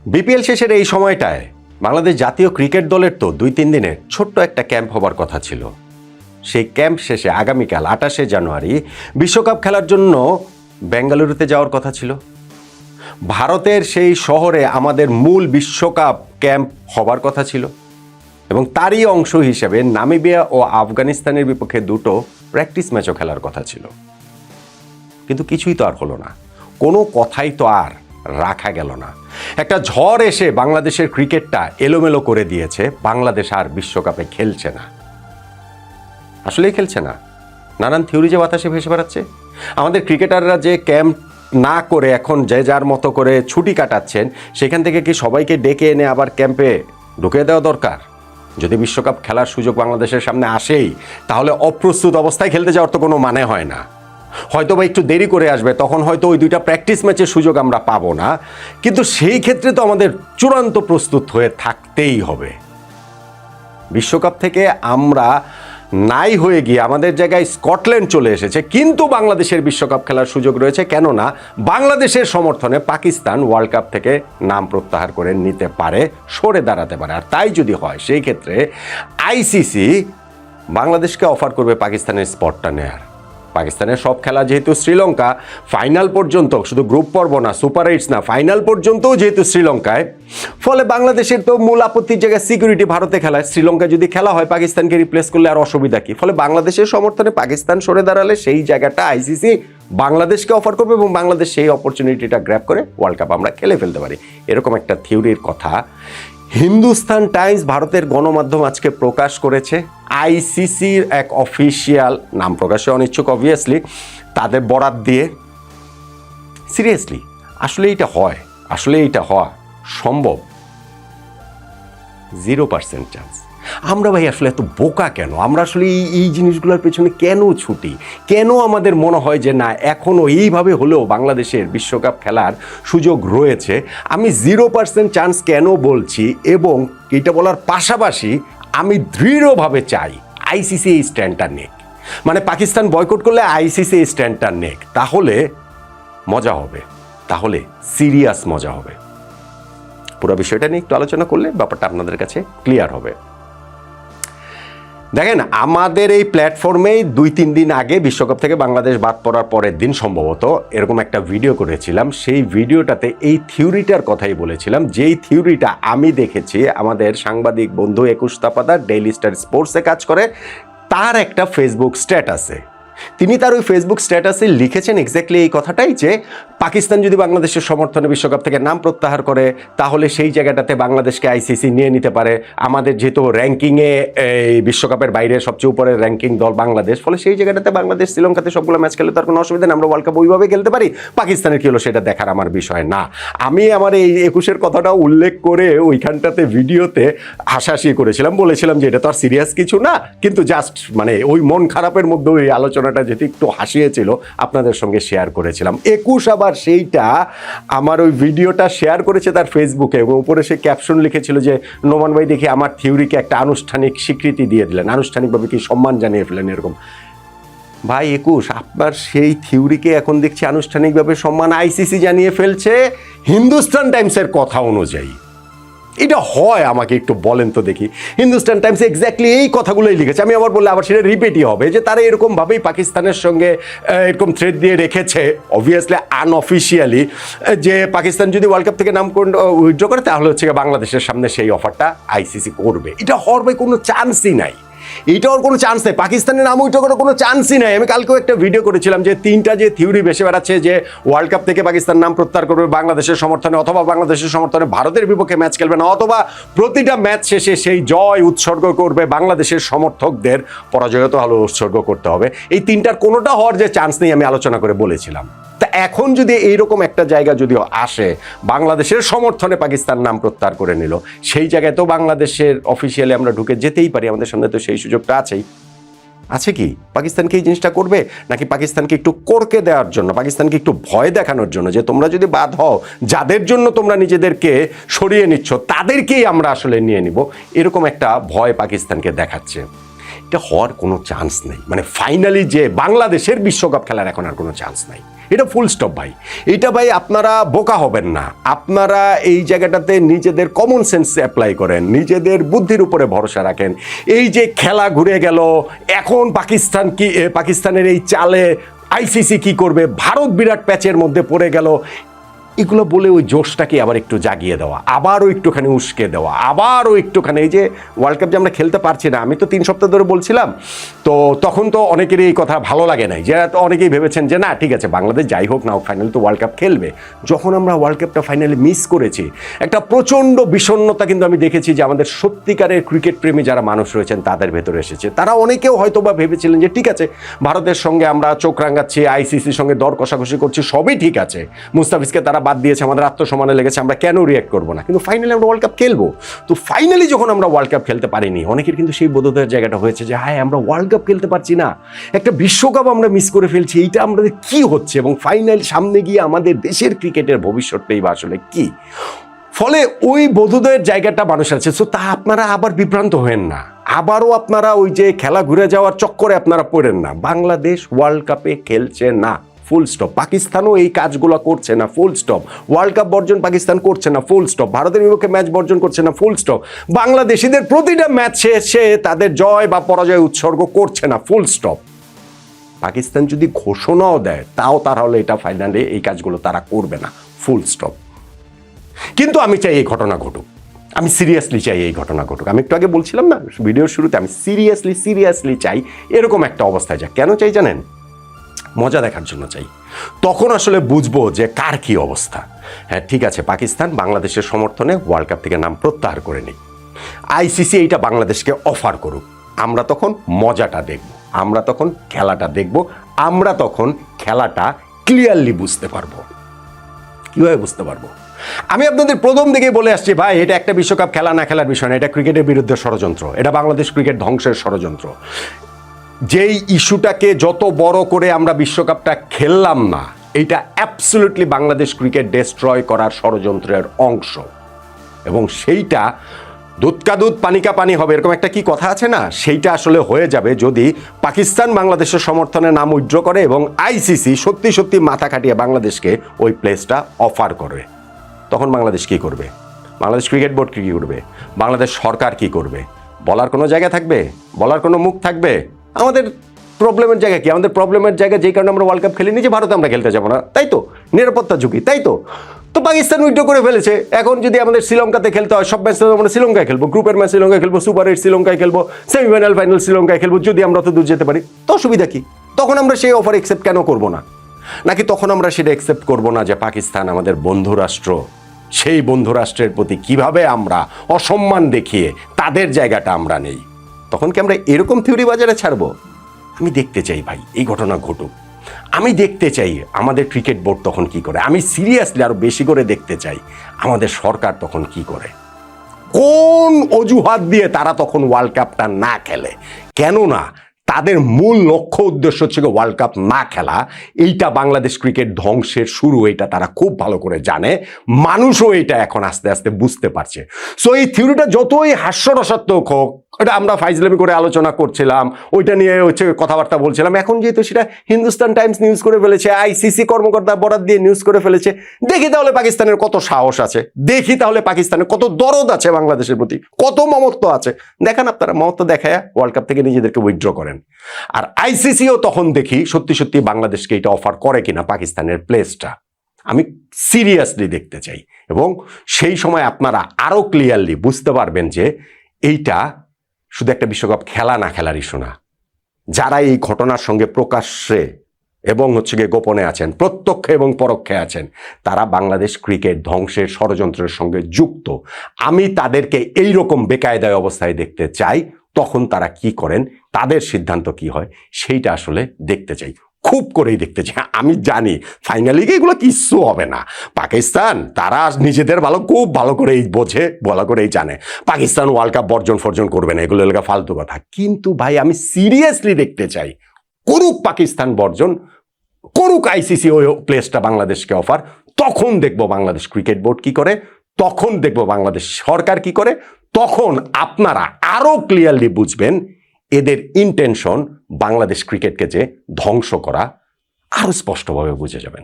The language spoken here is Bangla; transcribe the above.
বিপিএল শেষের এই সময়টায় বাংলাদেশ জাতীয় ক্রিকেট দলের তো 2-3 দিনের ছোট্ট একটা ক্যাম্প হবার কথা ছিল। সেই ক্যাম্প শেষে আগামীকাল 28শে জানুয়ারি বিশ্বকাপ খেলার জন্য বেঙ্গালুরুতে যাওয়ার কথা ছিল। ভারতের সেই শহরে আমাদের মূল বিশ্বকাপ ক্যাম্প হবার কথা ছিল এবং তারই অংশ হিসেবে নামিবিয়া ও আফগানিস্তানের বিপক্ষে দুটো প্র্যাকটিস ম্যাচও খেলার কথা ছিল। কিন্তু কিছুই তো আর হলো না, কোনো কথাই তো আর রাখা গেল না। একটা ঝড় এসে বাংলাদেশের ক্রিকেটটা এলোমেলো করে দিয়েছে। বাংলাদেশ আর বিশ্বকাপে খেলছে না, আসলেই খেলছে না। নানান থিওরি যে বাতাসে ভেসে বেড়াচ্ছে। আমাদের ক্রিকেটাররা যে ক্যাম্প না করে এখন যে যার মতো করে ছুটি কাটাচ্ছেন, সেখান থেকে কি সবাইকে ডেকে এনে আবার ক্যাম্পে ঢুকিয়ে দেওয়া দরকার? যদি বিশ্বকাপ খেলার সুযোগ বাংলাদেশের সামনে আসেই, তাহলে অপ্রস্তুত অবস্থায় খেলতে যাওয়ার তো কোনো মানে হয় না। হয়তো বা একটু দেরি করে আসবে, তখন হয়তো ওই দুইটা প্র্যাকটিস ম্যাচের সুযোগ আমরা পাবো না, কিন্তু সেই ক্ষেত্রে তো আমাদের চূড়ান্ত প্রস্তুত হয়ে থাকতেই হবে। বিশ্বকাপ থেকে আমরা নাই হয়ে গিয়ে আমাদের জায়গায় স্কটল্যান্ড চলে এসেছে, কিন্তু বাংলাদেশের বিশ্বকাপ খেলার সুযোগ রয়েছে। কেননা বাংলাদেশের সমর্থনে পাকিস্তান ওয়ার্ল্ড কাপ থেকে নাম প্রত্যাহার করে নিতে পারে, সরে দাঁড়াতে পারে। আর তাই যদি হয়, সেই ক্ষেত্রে আইসিসি বাংলাদেশকে অফার করবে পাকিস্তানের স্পটটা নেয়ার। পাকিস্তানের সব খেলা যেহেতু শ্রীলঙ্কা, ফাইনাল পর্যন্ত, শুধু গ্রুপ পর্ব না, সুপার এইটস না, ফাইনাল পর্যন্তও যেহেতু শ্রীলঙ্কায়, ফলে বাংলাদেশের তো মূল আপত্তির জায়গায় সিকিউরিটি ভারতে খেলায়। শ্রীলঙ্কায় যদি খেলা হয়, পাকিস্তানকে রিপ্লেস করলে আর অসুবিধা কি? ফলে বাংলাদেশের সমর্থনে পাকিস্তান সরে দাঁড়ালে সেই জায়গাটা আইসিসি বাংলাদেশকে অফার করবে এবং বাংলাদেশ সেই অপরচুনিটিটা গ্র্যাব করে ওয়ার্ল্ড কাপ আমরা খেলে ফেলতে পারি। এরকম একটা থিওরির কথা হিন্দুস্তান টাইমস ভারতের গণমাধ্যম আজকে প্রকাশ করেছে। আইসিসির এক অফিসিয়াল, নাম প্রকাশে অনিচ্ছুক অবভিয়াসলি, তাদের বরাত দিয়ে। সিরিয়াসলি আসলে এটা হয়? আসলে এটা হওয়া সম্ভব? 0% চান্স। আমরা ভাই আসলে এত বোকা কেন? আমরা আসলে এই জিনিসগুলোর পেছনে কেন ছুটি? কেন আমাদের মনে হয় যে না, এখনও এইভাবে হলেও বাংলাদেশের বিশ্বকাপ খেলার সুযোগ রয়েছে? আমি 0% চান্স কেন বলছি, এবং এটা বলার পাশাপাশি আমি দৃঢ়ভাবে চাই আইসিসি এই স্ট্যান্ডটা নেক। মানে পাকিস্তান বয়কট করলে আইসিসি এই স্ট্যান্ডটা নেক, তাহলে মজা হবে, তাহলে সিরিয়াস মজা হবে। পুরো বিষয়টা নিয়ে একটু আলোচনা করলে ব্যাপারটা আপনাদের কাছে ক্লিয়ার হবে। দেখেন, আমাদের এই প্ল্যাটফর্মেই 2-3 দিন আগে বিশ্বকাপ থেকে বাংলাদেশ বাদ পড়ার পরের দিন সম্ভবত এরকম একটা ভিডিও করেছিলাম। সেই ভিডিওটাতে এই থিওরিটার কথাই বলেছিলাম, যেই থিওরিটা আমি দেখেছি আমাদের সাংবাদিক বন্ধু একুশ তাপাদার ডেইলি স্টার স্পোর্টসে কাজ করে, তার একটা ফেসবুক স্ট্যাটাসে তিনি তার ওই ফেসবুক স্ট্যাটাসে লিখেছেন এক্স্যাক্টলি এই কথাটাই, যে পাকিস্তান যদি বাংলাদেশের সমর্থনে বিশ্বকাপ থেকে নাম প্রত্যাহার করে, তাহলে সেই জায়গাটাতে বাংলাদেশকে আইসিসি নিয়ে নিতে পারে। আমাদের যেহেতু র্যাঙ্কিংয়ে এই বিশ্বকাপের বাইরে সবচেয়ে উপরের র্যাঙ্কিং দল বাংলাদেশ, ফলে সেই জায়গাটাতে বাংলাদেশ শ্রীলঙ্কাতে সবগুলো ম্যাচ খেলে তার কোনো অসুবিধা নেই, আমরা ওয়ার্ল্ড কাপ ওইভাবে খেলতে পারি। পাকিস্তানের কী হলো সেটা দেখার আমার বিষয় না। আমি আমার এই 21-এর কথাটা উল্লেখ করে ওইখানটাতে ভিডিওতে হাসাহাসি করেছিলাম, বলেছিলাম যে এটা তো আর সিরিয়াস কিছু না, কিন্তু জাস্ট মানে ওই মন খারাপের মধ্যে ওই আলোচনাটা যেটি একটু হাসিয়েছিল আপনাদের সঙ্গে শেয়ার করেছিলাম। 21 আবার সেইটা আমার ওই ভিডিওটা শেয়ার করেছে তার ফেসবুকে, এবং উপরে সে ক্যাপশন লিখেছিল যে নোমান ভাই দেখি আমার থিওরিকে একটা আনুষ্ঠানিক স্বীকৃতি দিয়ে দিলেন, আনুষ্ঠানিকভাবে কি সম্মান জানিয়ে ফেলেন এরকম। ভাই 21, আপনার সেই থিওরিকে এখন দেখছি আনুষ্ঠানিকভাবে সম্মান আইসিসি জানিয়ে ফেলছে হিন্দুস্তান টাইমসের কথা অনুযায়ী। এটা হয়? আমাকে একটু বলেন তো দেখি। হিন্দুস্তান টাইমস এক্স্যাক্টলি এই কথাগুলোই লিখেছে। আমি আবার বললে আবার সেটা রিপিটই হবে, যে তারা এরকমভাবেই পাকিস্তানের সঙ্গে এরকম থ্রেড দিয়ে রেখেছে অবভিয়াসলি আনঅফিসিয়ালি, যে পাকিস্তান যদি ওয়ার্ল্ড কাপ থেকে নাম উইথড্র করে, তাহলে হচ্ছে বাংলাদেশের সামনে সেই অফারটা আইসিসি করবে। এটা হওয়ার ভাই কোনো চান্সই নাই, এটাও কোনো চান্স নেই। পাকিস্তানের নাম উইথড্র করার কোনো চান্সই নাই। আমি কালকেও একটা ভিডিও করেছিলাম যে 3টা যে থিওরি ভেসে বেড়াচ্ছে, যে ওয়ার্ল্ড কাপ থেকে পাকিস্তান নাম প্রত্যাহার করবে বাংলাদেশের সমর্থনে, অথবা বাংলাদেশের সমর্থনে ভারতের বিপক্ষে ম্যাচ খেলবে না, অথবা প্রতিটা ম্যাচ শেষে সেই জয় উৎসর্গ করবে বাংলাদেশের সমর্থকদের, পরাজয় তো হলো উৎসর্গ করতে হবে। এই 3টার কোনোটা হওয়ার যে চান্স নেই আমি আলোচনা করে বলেছিলাম। তা এখন যদি এইরকম একটা জায়গা যদি আসে, বাংলাদেশের সমর্থনে পাকিস্তান নাম প্রত্যাহার করে নিল, সেই জায়গায় তো বাংলাদেশের অফিসিয়ালি আমরা ঢুকে যেতেই পারি, আমাদের সামনে তো সেই সুযোগটা আছেই। আছে কি পাকিস্তানকে এই জিনিসটা করবে, নাকি পাকিস্তানকে একটু করকে দেওয়ার জন্য, পাকিস্তানকে একটু ভয় দেখানোর জন্য, যে তোমরা যদি বাদ হও, যাদের জন্য তোমরা নিজেদেরকে সরিয়ে নিচ্ছ তাদেরকেই আমরা আসলে নিয়ে নিব, এরকম একটা ভয় পাকিস্তানকে দেখাচ্ছে? এটা হওয়ার কোনো চান্স নেই। মানে ফাইনালি যে বাংলাদেশের বিশ্বকাপ খেলার এখন আর কোনো চান্স নাই, এটা ফুল স্টপ ভাই। এটা ভাই আপনারা বোকা হবেন না, আপনারা এই জায়গাটাতে নিজেদের কমন সেন্স অ্যাপ্লাই করেন, নিজেদের বুদ্ধির উপরে ভরসা রাখেন। এই যে খেলা ঘুরে গেল, এখন পাকিস্তানের এই চালে আইসিসি কি করবে, ভারত বিরাট প্যাচের মধ্যে পড়ে গেল, এগুলো বলে ওই জোশটাকে আবার একটু জাগিয়ে দেওয়া, আবারও একটুখানি উস্কে দেওয়া, আবারও একটুখানি এই যে ওয়ার্ল্ড কাপ যে আমরা খেলতে পারছি না, আমি তো 3 সপ্তাহ ধরে বলছিলাম, তো তখন তো অনেকেরই এই কথা ভালো লাগে নাই, যে তো অনেকেই ভেবেছেন যে না ঠিক আছে বাংলাদেশ যাই হোক না হোক ফাইনালি তো ওয়ার্ল্ড কাপ খেলবে। যখন আমরা ওয়ার্ল্ড কাপটা ফাইনালি মিস করেছি, একটা প্রচণ্ড বিষণ্ণতা কিন্তু আমি দেখেছি যে আমাদের সত্যিকারের ক্রিকেট প্রেমী যারা মানুষ রয়েছেন তাদের ভেতরে এসেছে। তারা অনেকেও হয়তো বা ভেবেছিলেন যে ঠিক আছে ভারতের সঙ্গে আমরা চোখ রাঙাচ্ছি, আইসিসির সঙ্গে দর কষাকষি করছি, সবই ঠিক আছে, মুস্তাফিজকে তারা বাদ দিয়েছে, আমাদের আত্মসম্মানে লেগেছে, আমরা কেন রিঅ্যাক্ট করবো না, কিন্তু ফাইনালি আমরা ওয়ার্ল্ড কাপ খেলবো। তো ফাইনালি যখন আমরা ওয়ার্ল্ড কাপ খেলতে পারিনি, অনেকের কিন্তু সেই বোধোদয়ের জায়গাটা হয়েছে যে হ্যাঁ আমরা ওয়ার্ল্ড কাপ খেলতে পারছি না, একটা বিশ্বকাপ আমরা মিস করে ফেলছি, এইটা আমাদের কি হচ্ছে, এবং ফাইনাল সামনে গিয়ে আমাদের দেশের ক্রিকেটের ভবিষ্যৎটাই বা আসলে কি। ফলে ওই বোধোদয়ের জায়গাটা মানুষ আছে। সো তা আপনারা আবার বিভ্রান্ত হয়েন না, আবারও আপনারা ওই যে খেলা ঘুরে যাওয়ার চক্করে আপনারা পড়েন না। বাংলাদেশ ওয়ার্ল্ড কাপে খেলছে না, ফুল স্টপ। পাকিস্তানও এই কাজগুলো করছে না, ফুল স্টপ। ওয়ার্ল্ড কাপ বর্জন পাকিস্তান করছে না, ফুল স্টপ। ভারতের বিপক্ষে ম্যাচ বর্জন করছে না, ফুল স্টপ। বাংলাদেশিদের প্রতিটা ম্যাচ শেষে তাদের জয় বা পরাজয় উৎসর্গ করছে না, ফুল স্টপ। পাকিস্তান যদি ঘোষণাও দেয় তাও তাহলে এটা ফাইনালে এই কাজগুলো তারা করবে না, ফুল স্টপ। কিন্তু আমি চাই এই ঘটনা ঘটুক, আমি সিরিয়াসলি চাই এই ঘটনা ঘটুক। আমি একটু আগে বলছিলাম না ভিডিওর শুরুতে, আমি সিরিয়াসলি চাই এরকম একটা অবস্থায় যাক। কেন চাই জানেন? মজা দেখার জন্য চাই। তখন আসলে বুঝবো যে কার কি অবস্থা। হ্যাঁ ঠিক আছে, পাকিস্তান বাংলাদেশের সমর্থনে ওয়ার্ল্ড কাপ থেকে নাম প্রত্যাহার করে নিই, আইসিসি এইটা বাংলাদেশকে অফার করুক, আমরা তখন মজাটা দেখব, আমরা তখন খেলাটা দেখব, আমরা তখন খেলাটা ক্লিয়ারলি বুঝতে পারবো। কিভাবে বুঝতে পারবো? আমি আপনাদের প্রথম দিকেই বলে আসছি ভাই, এটা একটা বিশ্বকাপ খেলা না খেলার বিষয় না, এটা ক্রিকেটের বিরুদ্ধে ষড়যন্ত্র, এটা বাংলাদেশ ক্রিকেট ধ্বংসের ষড়যন্ত্র। যেই ইস্যুটাকে যত বড় করে আমরা বিশ্বকাপটা খেললাম না, এটা অ্যাবসলিউটলি বাংলাদেশ ক্রিকেট ডেস্ট্রয় করার ষড়যন্ত্রের অংশ, এবং সেইটা দুধ কা দুধ পানি কা পানি হবে, এরকম একটা কি কথা আছে না, সেইটা আসলে হয়ে যাবে যদি পাকিস্তান বাংলাদেশের সমর্থনে নাম উইথড্র করে এবং আইসিসি সত্যি মাথা খাটিয়ে বাংলাদেশকে ওই প্লেসটা অফার করে। তখন বাংলাদেশ কি করবে? বাংলাদেশ ক্রিকেট বোর্ড কি করবে? বাংলাদেশ সরকার কি করবে? বলার কোনো জায়গা থাকবে? বলার কোনো মুখ থাকবে? আমাদের প্রবলেমের জায়গা কি? আমাদের প্রবলেমের জায়গা যেই কারণে আমরা ওয়ার্ল্ড কাপ খেলিনি যে ভারতে আমরা খেলতে যাবো না, তাই তো? নিরাপত্তা ঝুঁকি, তাই তো? তো পাকিস্তান উইথড্র করে ফেলেছে। এখন যদি আমাদের শ্রীলঙ্কাতে খেলতে হয়, সব ম্যাচ আমরা শ্রীলঙ্কায় খেলবো, গ্রুপের ম্যাচ শ্রীলঙ্কায় খেলবো, সুপার 8 শ্রীলঙ্কায় খেলবো, সেমিফাইনাল ফাইনাল শ্রীলঙ্কায় খেলবো, যদি আমরা তো দূর যেতে পারি, তো অসুবিধা কি? তখন আমরা সেই অফার অ্যাকসেপ্ট কেন করবো না? নাকি তখন আমরা সেটা অ্যাকসেপ্ট করবো না যে পাকিস্তান আমাদের বন্ধু রাষ্ট্র, সেই বন্ধু রাষ্ট্রের প্রতি কিভাবে আমরা অসম্মান দেখিয়ে তাদের জায়গাটা আমরা নেই? তখন কি আমরা এরকম থিওরি বাজারে ছাড়বো? আমি দেখতে চাই ভাই এই ঘটনা ঘটুক, আমি দেখতে চাই আমাদের ক্রিকেট বোর্ড তখন কি করে, আমি সিরিয়াসলি আরো বেশি করে দেখতে চাই আমাদের সরকার তখন কি করে, কোন অজুহাত দিয়ে তারা তখন ওয়ার্ল্ড কাপটা না খেলে। কেননা তাদের মূল লক্ষ্য উদ্দেশ্য হচ্ছে ওয়ার্ল্ড কাপ না খেলা। এইটা বাংলাদেশ ক্রিকেট ধ্বংসের শুরু, এটা তারা খুব ভালো করে জানে, মানুষও এটা এখন আস্তে আস্তে বুঝতে পারছে। সো এই থিওরিটা যতই হাস্যরসাত্মক হোক, এটা আমরা ফাইজলামি করে আলোচনা করছিলাম, ওইটা নিয়ে হচ্ছে কথাবার্তা বলছিলাম, এখন যেহেতু সেটা হিন্দুস্তান টাইমস নিউজ করে ফেলেছে, আইসিসি কর্মকর্তা বরাদ দিয়ে নিউজ করে ফেলেছে, দেখি তাহলে পাকিস্তানের কত সাহস আছে, দেখি তাহলে পাকিস্তানের কত দরদ আছে বাংলাদেশের প্রতি, কত মমত্ব আছে। দেখান আপনারা, মমত্ব দেখায় ওয়ার্ল্ড কাপ থেকে নিজেদেরকে উইথড্র করেন। আর আইসিসিও তখন দেখি সত্যি বাংলাদেশকে এটা অফার করে কিনা পাকিস্তানের প্লেসটা, আমি সিরিয়াসলি দেখতে চাই। এবং সেই সময় আপনারা আরো ক্লিয়ারলি বুঝতে পারবেন যে এইটা শুধু একটা বিশ্বকাপ খেলা না খেলার ইস্যু না। যারা এই ঘটনার সঙ্গে প্রকাশ্যে এবং হচ্ছে গিয়ে গোপনে আছেন, প্রত্যক্ষে এবং পরোক্ষে আছেন, তারা বাংলাদেশ ক্রিকেট ধ্বংসের ষড়যন্ত্রের সঙ্গে যুক্ত। আমি তাদেরকে এই রকম বেকায়দায় অবস্থায় দেখতে চাই। তখন তারা কি করেন, তাদের সিদ্ধান্ত কি হয়, সেইটা আসলে দেখতে চাই, খুব করেই দেখতে চাই। আমি জানি ফাইনালি এগুলো কিচ্ছু হবে না। পাকিস্তান তারা নিজেদের খুব ভালো করেই বোঝে, ভালো করেই জানে পাকিস্তান ওয়ার্ল্ড কাপ বর্জন করবে না, এগুলো এলাকা ফালতু কথা। কিন্তু ভাই আমি সিরিয়াসলি দেখতে চাই, করুক পাকিস্তান বর্জন, করুক আইসিসি ওই প্লেসটা বাংলাদেশকে অফার, তখন দেখবো বাংলাদেশ ক্রিকেট বোর্ড কি করে, তখন দেখবো বাংলাদেশ সরকার কি করে, তখন আপনারা আরো ক্লিয়ারলি বুঝবেন এদের ইন্টেনশন বাংলাদেশ ক্রিকেটকে যে ধ্বংস করা, আরও স্পষ্টভাবে বুঝে যাবেন।